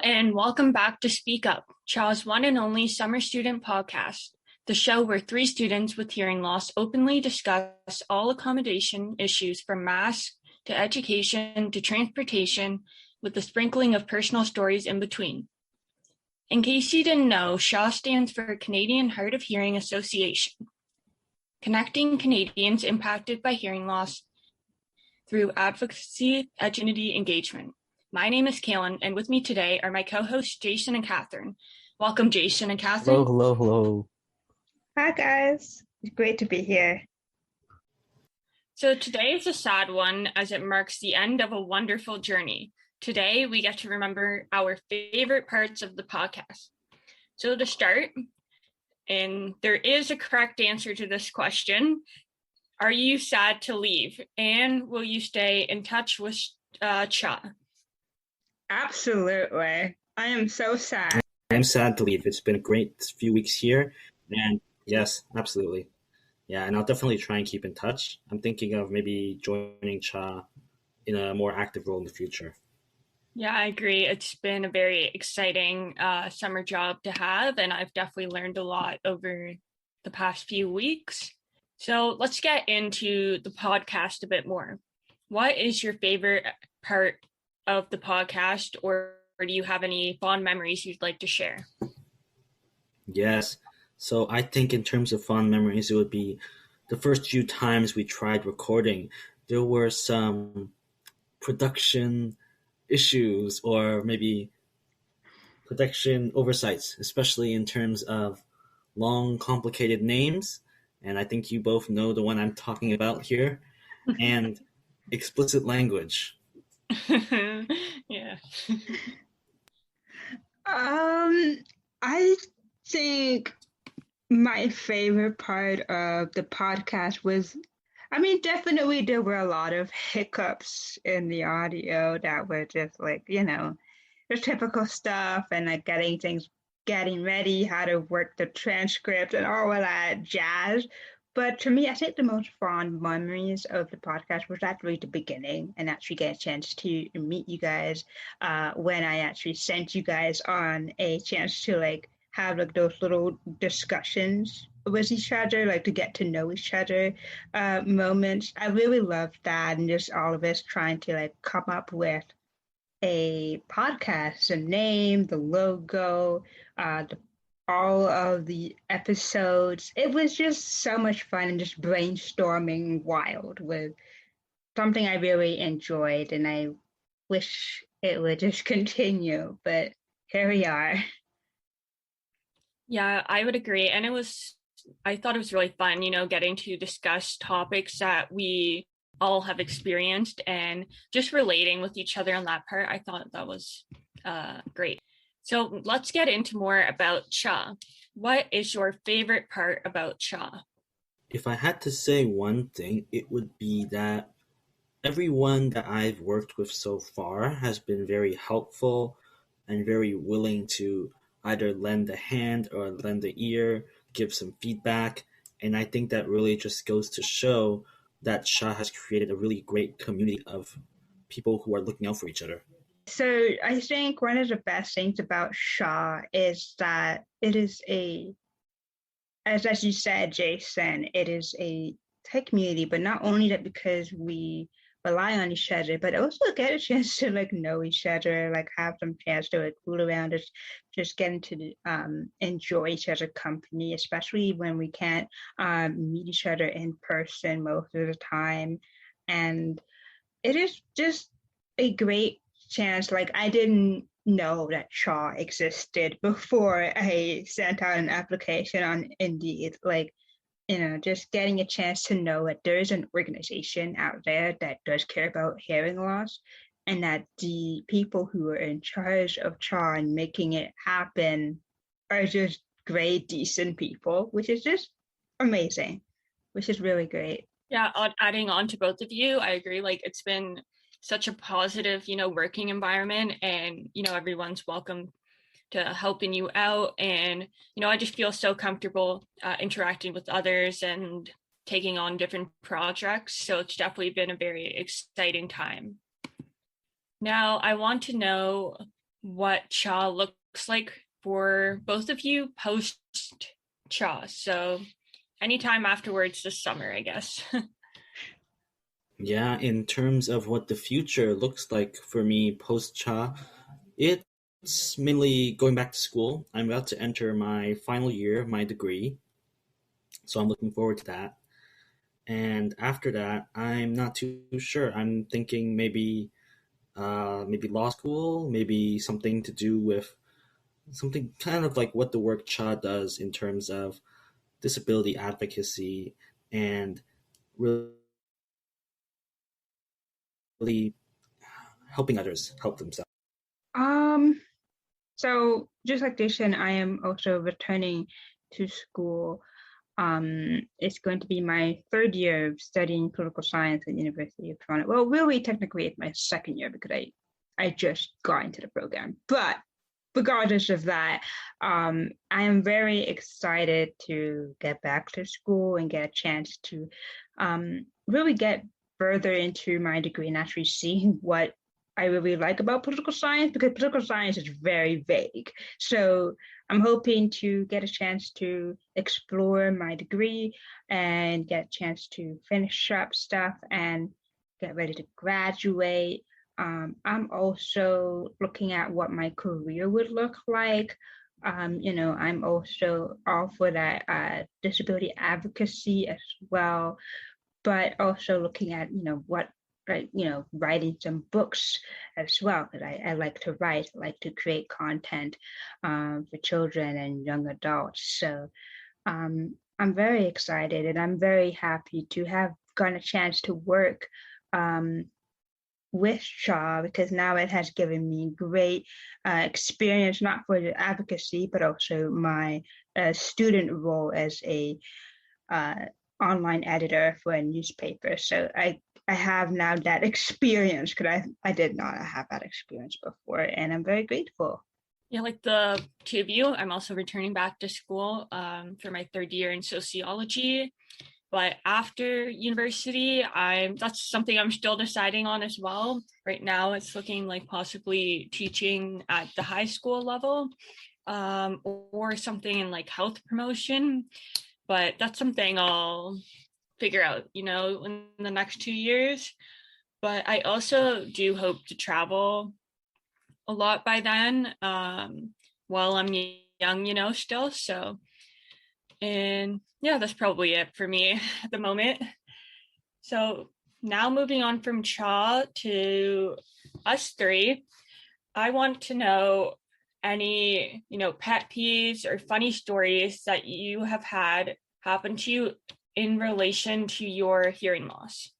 And welcome back to Speak Up, CHHA's one and only summer student podcast, the show where three students with hearing loss openly discuss all accommodation issues from mask to education to transportation, with a sprinkling of personal stories in between. In case you didn't know, CHHA stands for Canadian Hard of Hearing Association, connecting Canadians impacted by hearing loss through advocacy and community engagement. My name is Kaylin, and with me today are my co-hosts Jason and Catherine. Welcome, Jason and Catherine. Hello. Hi, guys. It's great to be here. So today is a sad one as it marks the end of a wonderful journey. Today, we get to remember our favorite parts of the podcast. So to start, and there is a correct answer to this question, are you sad to leave? And will you stay in touch with CHHA? Absolutely. I am so sad. I'm sad to leave. It's been a great few weeks here. And yes, absolutely. Yeah, and I'll definitely try and keep in touch. I'm thinking of maybe joining CHHA in a more active role in the future. Yeah, I agree. It's been a very exciting summer job to have, and I've definitely learned a lot over the past few weeks. So let's get into the podcast a bit more. What is your favorite part of the podcast, or do you have any fond memories you'd like to share? Yes. So I think in terms of fond memories, it would be the first few times we tried recording. There were some production issues or maybe production oversights, especially in terms of long, complicated names. And I think you both know the one I'm talking about here. And explicit language. Yeah. I think my favorite part of the podcast was, definitely there were a lot of hiccups in the audio that were just like, the typical stuff and like getting ready, how to work the transcript and all of that jazz. But to me, I think the most fond memories of the podcast was actually the beginning and actually get a chance to meet you guys when I actually sent you guys on a chance to like have like those little discussions with each other, like to get to know each other moments. I really loved that, and just all of us trying to like come up with a podcast, a name, the logo, all of the episodes. It was just so much fun and just brainstorming wild with something I really enjoyed, and I wish it would just continue, but here we are. Yeah, I would agree. And I thought it was really fun, getting to discuss topics that we all have experienced and just relating with each other on that part. I thought that was great. So let's get into more about CHHA. What is your favorite part about CHHA? If I had to say one thing, it would be that everyone that I've worked with so far has been very helpful and very willing to either lend a hand or lend an ear, give some feedback. And I think that really just goes to show that CHHA has created a really great community of people who are looking out for each other. So I think one of the best things about CHHA is that it is as you said, Jason, it is a tech community, but not only that because we rely on each other, but also get a chance to like know each other, like have some chance to like fool around us, just getting to enjoy each other's company, especially when we can't meet each other in person most of the time. And it is just a great chance. Like I didn't know that CHHA existed before I sent out an application on Indeed. Like, just getting a chance to know that there is an organization out there that does care about hearing loss, and that the people who are in charge of CHHA and making it happen are just great, decent people, which is just amazing, which is really great. Yeah, adding on to both of you, I agree. Like it's been such a positive, working environment, and, everyone's welcome to helping you out. And, I just feel so comfortable interacting with others and taking on different projects. So it's definitely been a very exciting time. Now, I want to know what CHHA looks like for both of you post CHHA. So anytime afterwards this summer, I guess. Yeah, in terms of what the future looks like for me post CHA, it's mainly going back to school. I'm about to enter my final year of my degree, so I'm looking forward to that. And after that, I'm not too sure. I'm thinking maybe law school, maybe something to do with something kind of like what the work CHA does in terms of disability advocacy and really helping others help themselves. Um, so just like Dishan, I am also returning to school. It's going to be my third year of studying political science at the University of Toronto. Well, really, technically, it's my second year because I just got into the program. But regardless of that, I am very excited to get back to school and get a chance to really get further into my degree and actually see what I really like about political science, because political science is very vague. So I'm hoping to get a chance to explore my degree and get a chance to finish up stuff and get ready to graduate. I'm also looking at what my career would look like. I'm also all for that disability advocacy as well, but also looking at, what, right, writing some books as well, because I like to write, I like to create content for children and young adults. So I'm very excited and I'm very happy to have gotten a chance to work with CHHA, because now it has given me great experience, not for the advocacy, but also my student role as a online editor for a newspaper. So I have now that experience, because I did not have that experience before, and I'm very grateful. Yeah, like the two of you, I'm also returning back to school for my third year in sociology. But after university, that's something I'm still deciding on as well. Right now, it's looking like possibly teaching at the high school level, or something in like health promotion. But that's something I'll figure out, in the next 2 years. But I also do hope to travel a lot by then, while I'm young, still. So, and yeah, that's probably it for me at the moment. So now moving on from CHHA to us three, I want to know any, pet peeves or funny stories that you have had happen to you in relation to your hearing loss.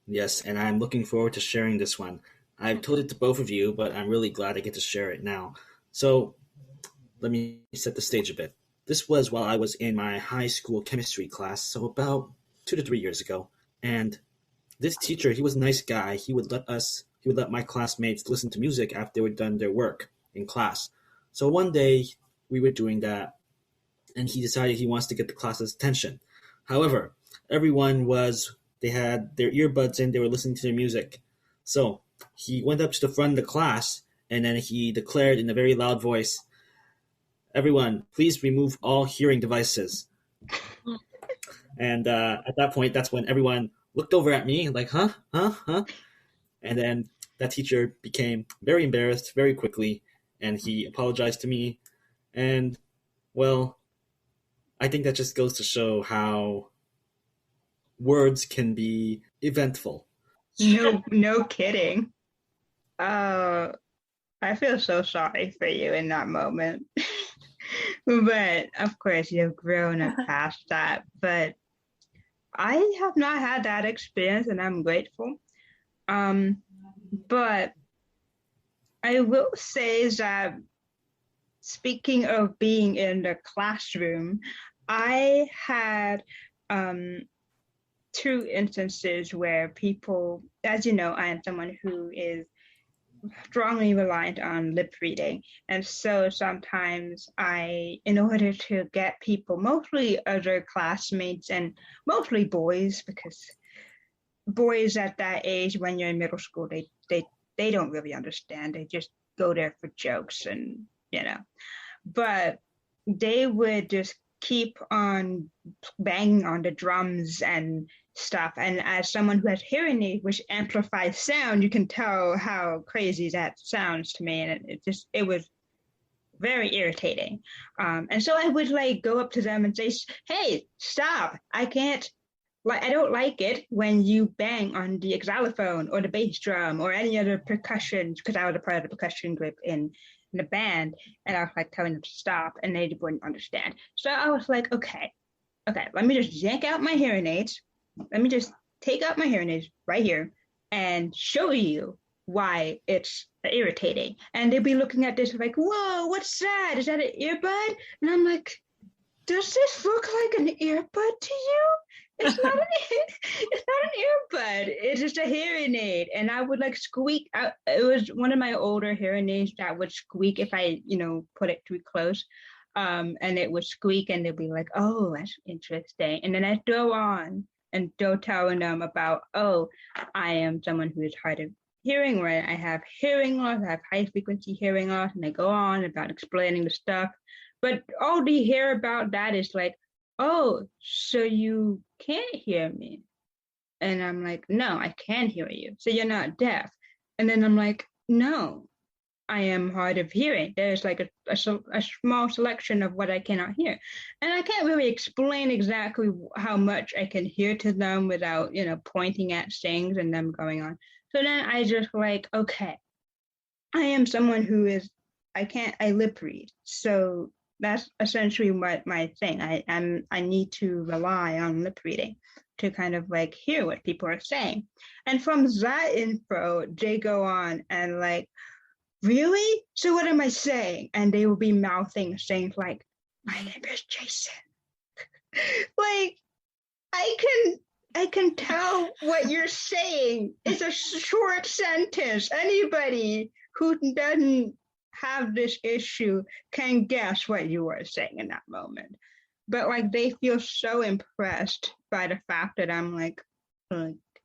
Yes, and I'm looking forward to sharing this one. I've told it to both of you, but I'm really glad I get to share it now. So let me set the stage a bit. This was while I was in my high school chemistry class, so about 2 to 3 years ago. And this teacher, he was a nice guy. He would let my classmates listen to music after they were done their work in class. So one day we were doing that, and he decided he wants to get the class's attention. However, they had their earbuds in, they were listening to their music. So he went up to the front of the class, and then he declared in a very loud voice, "Everyone, please remove all hearing devices." And at that point, that's when everyone looked over at me like, huh? And then that teacher became very embarrassed very quickly, and he apologized to me. And, well, I think that just goes to show how words can be eventful. No kidding. I feel so sorry for you in that moment. But of course, you've grown up past that. But I have not had that experience, and I'm grateful. But I will say that, speaking of being in the classroom, I had two instances where people, as you know, I am someone who is strongly reliant on lip reading. And so sometimes in order to get people, mostly other classmates and mostly boys, because boys at that age, when you're in middle school, they they don't really understand. They just go there for jokes and, but they would just keep on banging on the drums and stuff. And as someone who has hearing aid, which amplifies sound, you can tell how crazy that sounds to me. And it was very irritating. And so I would like go up to them and say, hey, stop. I don't like it when you bang on the xylophone or the bass drum or any other percussion, because I was a part of the percussion group in the band, and I was like telling them to stop, and they wouldn't understand. So I was like, okay, let me just yank out my hearing aids. Let me just take out my hearing aids right here and show you why it's irritating. And they'd be looking at this like, whoa, what's that? Is that an earbud? And I'm like, does this look like an earbud to you? It's not an earbud. It's just a hearing aid. And I would like squeak. It was one of my older hearing aids that would squeak if I, put it too close. And it would squeak and they'd be like, oh, that's interesting. And then I'd go on and go telling them about, oh, I am someone who is hard of hearing, or I have hearing loss, I have high frequency hearing loss. And I go on about explaining the stuff. But all they hear about that is like, oh, so you can't hear me? And I'm like, no, I can hear you. So you're not deaf. And then I'm like, no, I am hard of hearing. There's like a small selection of what I cannot hear. And I can't really explain exactly how much I can hear to them without, pointing at things and them going on. So then I just like, okay, I am someone who I lip read. So that's essentially my thing. I need to rely on lip reading to kind of like hear what people are saying. And from that info, they go on and like, really? So what am I saying? And they will be mouthing things like, my name is Jason. Like, I can tell what you're saying. It's a short sentence. Anybody who doesn't have this issue can guess what you are saying in that moment. But like they feel so impressed by the fact that I'm like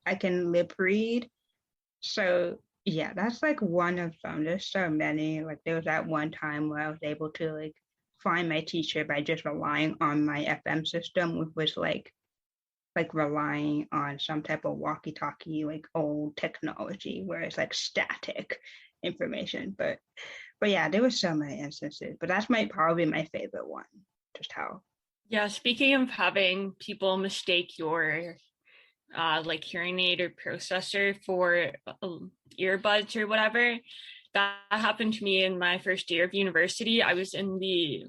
I can lip read. So yeah, that's like one of them. There's so many. Like there was that one time where I was able to like find my teacher by just relying on my FM system, which was like relying on some type of walkie-talkie, like old technology where it's like static information. But yeah, there were so many instances, but that's probably my favorite one. Just how. Yeah, speaking of having people mistake your like hearing aid or processor for earbuds or whatever, that happened to me in my first year of university. I was in the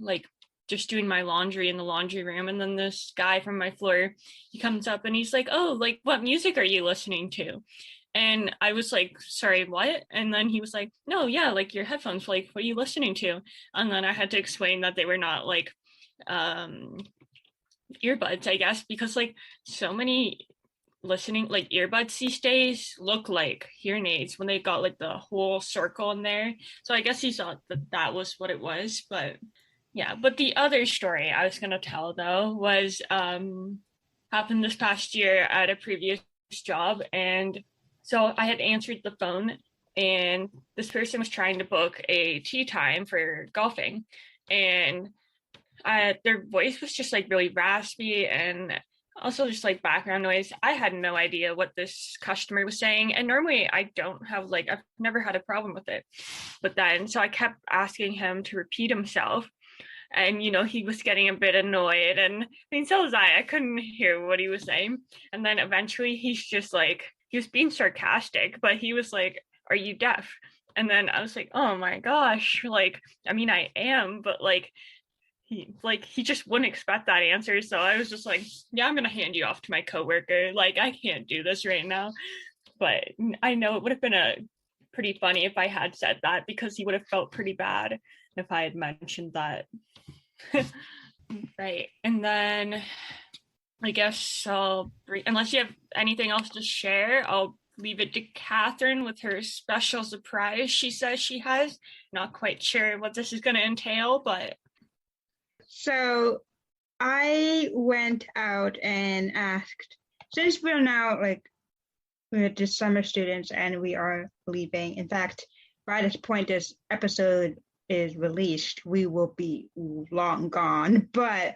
just doing my laundry in the laundry room, and then this guy from my floor, he comes up and he's like, oh, like what music are you listening to? And I was like, sorry, what? And then he was like, no, yeah, like your headphones, like what are you listening to? And then I had to explain that they were not like earbuds, I guess, because like so many listening like earbuds these days look like hearing aids when they got like the whole circle in there. So I guess he thought that was what it was. But yeah, but the other story I was going to tell though was happened this past year at a previous job. And so I had answered the phone and this person was trying to book a tea time for golfing, and their voice was just like really raspy and also just like background noise. I had no idea what this customer was saying, and normally I don't have like, I've never had a problem with it, but then so I kept asking him to repeat himself, and he was getting a bit annoyed, and I mean so was I couldn't hear what he was saying. And then eventually he's just like, he was being sarcastic, but he was like, are you deaf? And then I was like, oh my gosh, like I mean I am, but like he just wouldn't expect that answer. So I was just like, yeah, I'm gonna hand you off to my coworker, like I can't do this right now. But I know it would have been pretty funny if I had said that, because he would have felt pretty bad if I had mentioned that. Right. And then I guess unless you have anything else to share, I'll leave it to Catherine with her special surprise she says she has. Not quite sure what this is going to entail, but. So I went out and asked, since we're now like we're just summer students and we are leaving. In fact, by this point this episode is released, we will be long gone. But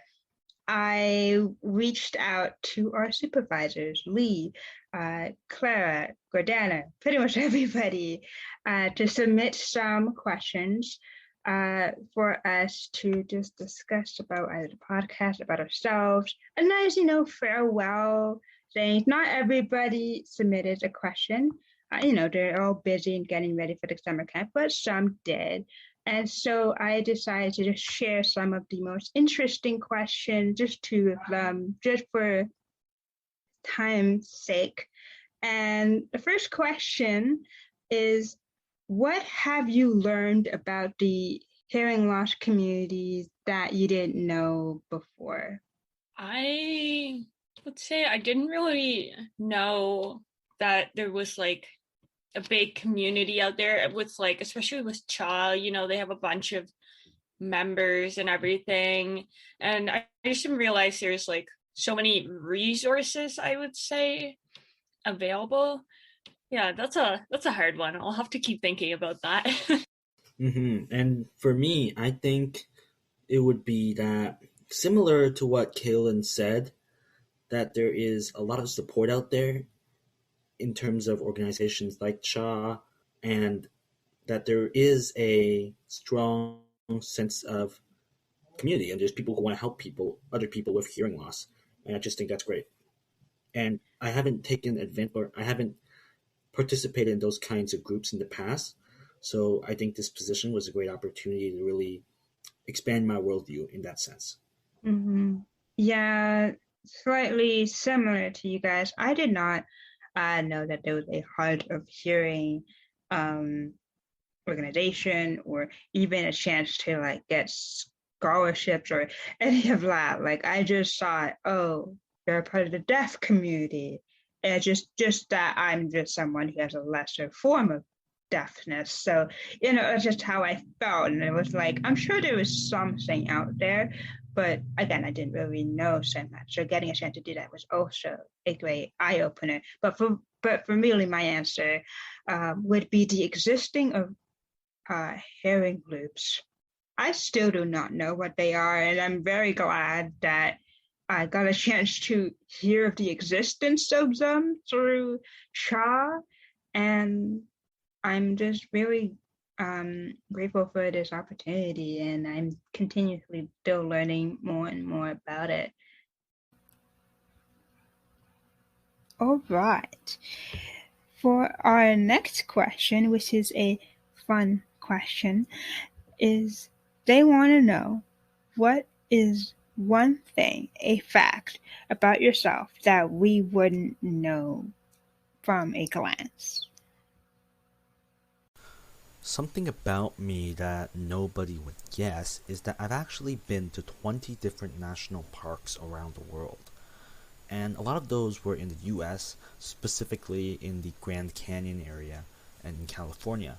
I reached out to our supervisors, Lee, Clara, Gordana, pretty much everybody, to submit some questions for us to just discuss about either the podcast, about ourselves, a nice, farewell thing. Not everybody submitted a question. They're all busy and getting ready for the summer camp, but some did. And so I decided to just share some of the most interesting questions, just two of them, just for time's sake. And the first question is, what have you learned about the hearing loss communities that you didn't know before? I would say I didn't really know that there was like a big community out there with like, especially with CHHA, they have a bunch of members and everything. And I just didn't realize there's like so many resources, I would say, available. Yeah, that's a hard one. I'll have to keep thinking about that. And for me, I think it would be that similar to what Kaylin said, that there is a lot of support out there in terms of organizations like CHA, and that there is a strong sense of community, and there's people who want to help other people with hearing loss, and I just think that's great. And I haven't taken advantage, or I haven't participated in those kinds of groups in the past, so I think this position was a great opportunity to really expand my worldview in that sense. Mm-hmm. Yeah, slightly similar to you guys. I did not know that there was a hard of hearing organization, or even a chance to like get scholarships or any of that. Like I just thought, oh, they're a part of the deaf community. And just that I'm just someone who has a lesser form of deafness. So, that's just how I felt. And it was like, I'm sure there was something out there, but again, I didn't really know so much. So getting a chance to do that was also a great eye opener. But for really, my answer would be the existing of hearing loops. I still do not know what they are, and I'm very glad that I got a chance to hear of the existence of them through CHHA, and I'm just really grateful for this opportunity, and I'm continuously still learning more and more about it. All right. For our next question, which is a fun question, is they want to know, what is one thing, a fact about yourself that we wouldn't know from a glance? Something about me that nobody would guess is that I've actually been to 20 different national parks around the world. And a lot of those were in the US, specifically in the Grand Canyon area and in California.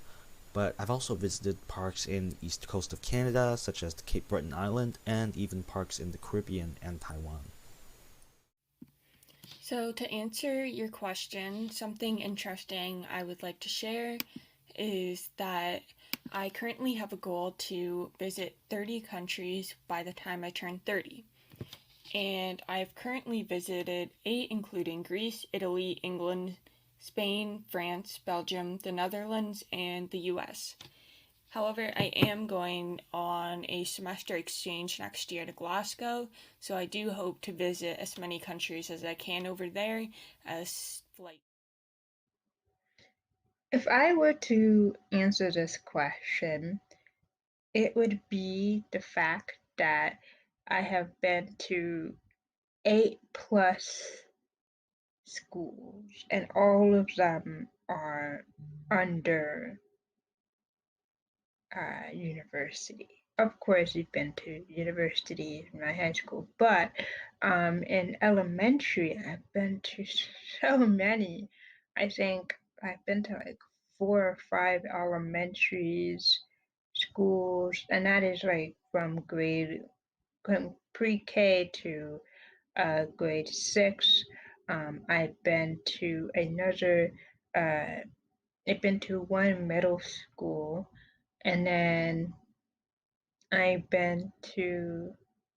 But I've also visited parks in the east coast of Canada, such as the Cape Breton Island, and even parks in the Caribbean and Taiwan. So to answer your question, something interesting I would like to share is that I currently have a goal to visit 30 countries by the time I turn 30. And I've currently visited 8, including Greece, Italy, England, Spain, France, Belgium, the Netherlands, and the US. However, I am going on a semester exchange next year to Glasgow, so I do hope to visit as many countries as I can over there as flight. If I were to answer this question, it would be the fact that I have been to 8+ schools, and all of them are under university. Of course, you've been to university in my high school, but in elementary, I've been to so many. I think I've been to like 4 or 5 elementaries, schools, and that is like from pre-K to grade 6. I've been to another, I've been to one middle school, and then I've been to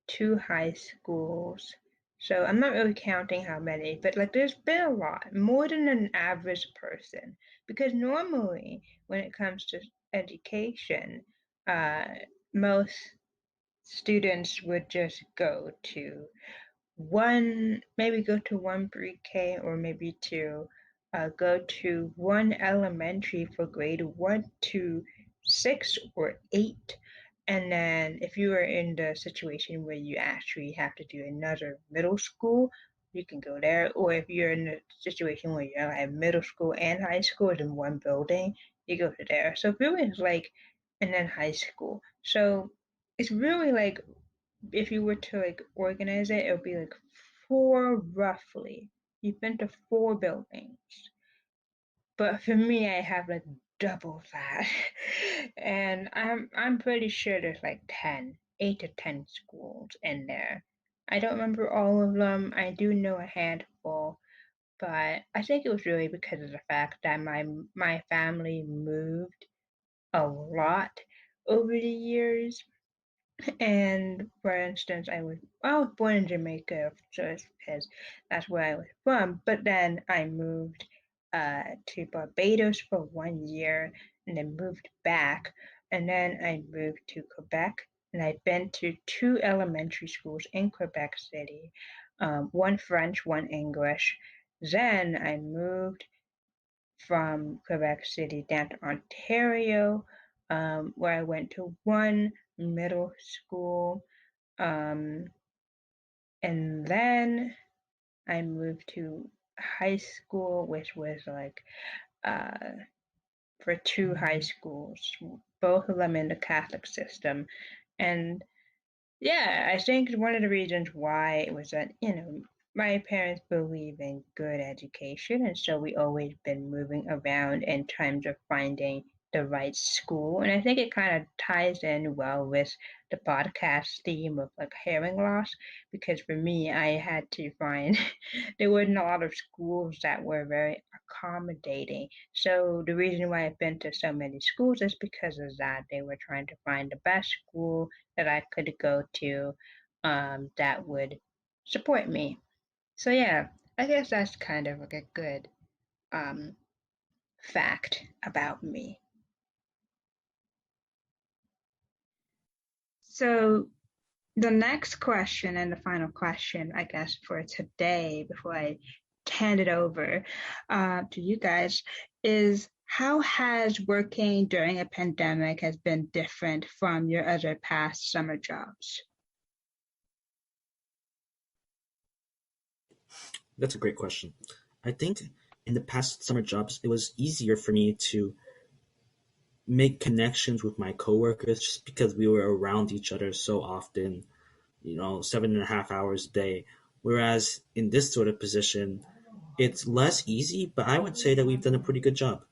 two high schools. So I'm not really counting how many, but like there's been a lot, more than an average person. Because normally when it comes to education, uh, most students would just maybe go to one pre-K or maybe go to one elementary for grade 1 to 6 or 8. And then if you are in the situation where you actually have to do another middle school, you can go there. Or if you're in a situation where you have middle school and high school in one building, you go to there. So really it's like, and then high school. So it's really like if you were to like organize it, it would be like four roughly. You've been to four buildings. But for me, I have like double that. And I'm pretty sure there's like 8 to 10 schools in there. I don't remember all of them. I do know a handful, but I think it was really because of the fact that my family moved a lot over the years. And for instance, I was born in Jamaica, so it's because that's where I was from. But then I moved to Barbados for 1 year, and then moved back, and then I moved to Quebec, and I've been to two elementary schools in Quebec City, one French, one English. Then I moved from Quebec City down to Ontario, where I went to one middle school, and then I moved to high school, which was like for two high schools, both of them in the Catholic system. And yeah, I think one of the reasons why it was that, my parents believe in good education, and so we always been moving around in terms of finding the right school. And I think it kind of ties in well with the podcast theme of like hearing loss, because for me, I had to find there weren't a lot of schools that were very accommodating. So the reason why I've been to so many schools is because of that. They were trying to find the best school that I could go to that would support me. So yeah, I guess that's kind of like a good um, fact about me. So the next question and the final question, I guess, for today, before I hand it over to you guys, is how has working during a pandemic has been different from your other past summer jobs? That's a great question. I think in the past summer jobs, it was easier for me to make connections with my coworkers just because we were around each other so often, 7.5 hours a day. Whereas in this sort of position, it's less easy, but I would say that we've done a pretty good job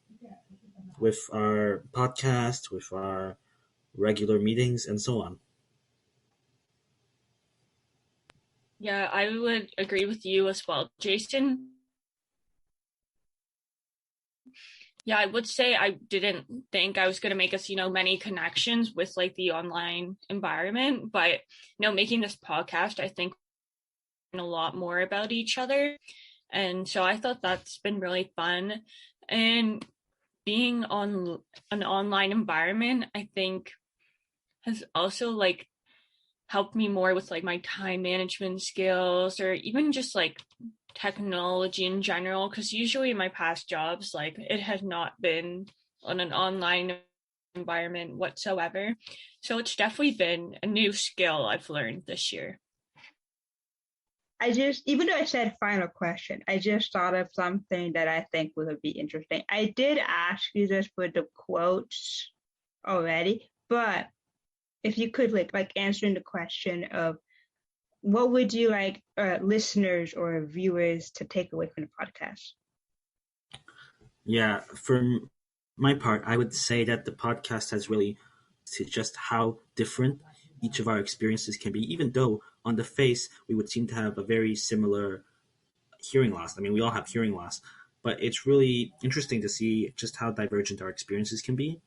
with our podcast, with our regular meetings, and so on. Yeah, I would agree with you as well, Jason. Yeah, I would say I didn't think I was going to make us, many connections with like the online environment, but, making this podcast, I think a lot more about each other. And so I thought that's been really fun. And being on an online environment, I think has also like helped me more with like my time management skills, or even just like technology in general, because usually in my past jobs, like it has not been on an online environment whatsoever. So it's definitely been a new skill I've learned this year. Even though I said final question, I just thought of something that I think would be interesting. I did ask you this for the quotes already, but if you could like answering the question of what would you like listeners or viewers to take away from the podcast? Yeah, for my part, I would say that the podcast has really to just how different each of our experiences can be, even though on the face we would seem to have a very similar hearing loss. I mean, we all have hearing loss, but it's really interesting to see just how divergent our experiences can be,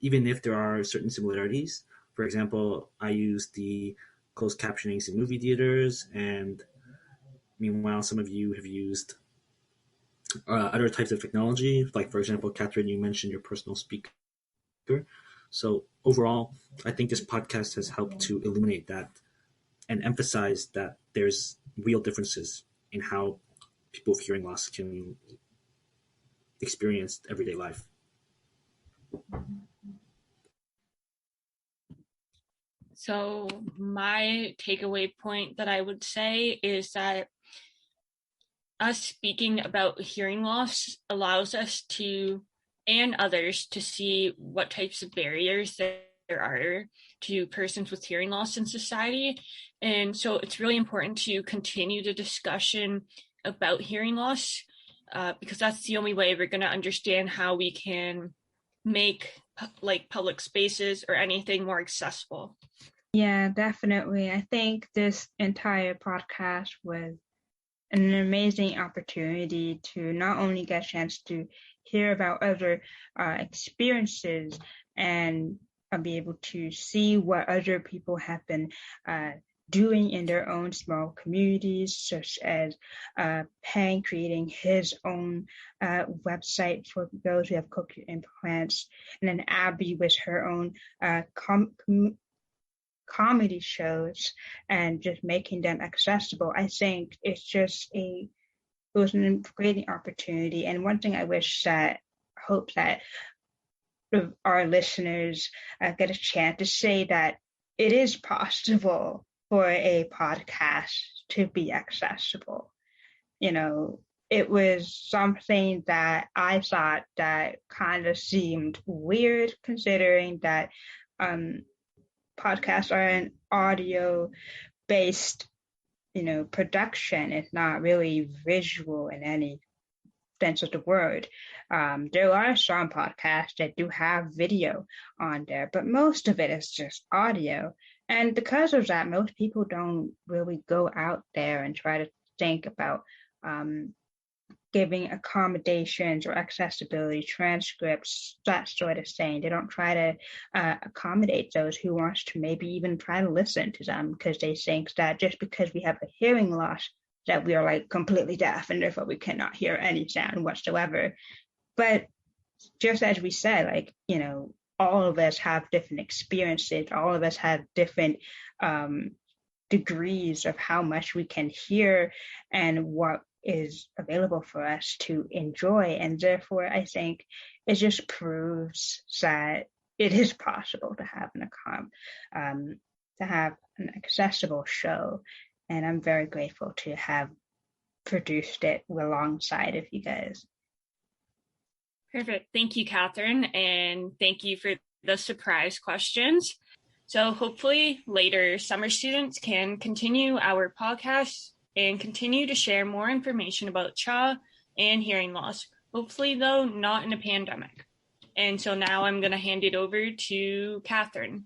even if there are certain similarities. For example, I use the closed captionings in movie theaters, and meanwhile, some of you have used other types of technology. Like, for example, Catherine, you mentioned your personal speaker. So overall, I think this podcast has helped to illuminate that and emphasize that there's real differences in how people with hearing loss can experience everyday life. So my takeaway point that I would say is that us speaking about hearing loss allows us to, and others, to see what types of barriers there are to persons with hearing loss in society. And so it's really important to continue the discussion about hearing loss, because that's the only way we're going to understand how we can make public spaces or anything more accessible. Yeah, definitely. I think this entire podcast was an amazing opportunity to not only get a chance to hear about other experiences and be able to see what other people have been doing in their own small communities, such as Pang creating his own website for those who have cochlear implants, and then Abby with her own comedy shows and just making them accessible. I think it was a great opportunity. And one thing I hope that our listeners get a chance to say that it is possible for a podcast to be accessible. You know, it was something that I thought that kind of seemed weird, considering that podcasts are an audio-based, production. It's not really visual in any sense of the word. There are some podcasts that do have video on there, but most of it is just audio. And because of that, most people don't really go out there and try to think about giving accommodations or accessibility transcripts, that sort of thing. They don't try to accommodate those who wants to maybe even try to listen to them, because they think that just because we have a hearing loss that we are completely deaf and therefore we cannot hear any sound whatsoever. But just as we said, all of us have different experiences. All of us have different degrees of how much we can hear and what is available for us to enjoy. And therefore, I think it just proves that it is possible to have an accessible show. And I'm very grateful to have produced it alongside of you guys. Perfect. Thank you, Catherine. And thank you for the surprise questions. So hopefully later summer students can continue our podcast and continue to share more information about CHHA and hearing loss. Hopefully, though, not in a pandemic. And so now I'm going to hand it over to Catherine.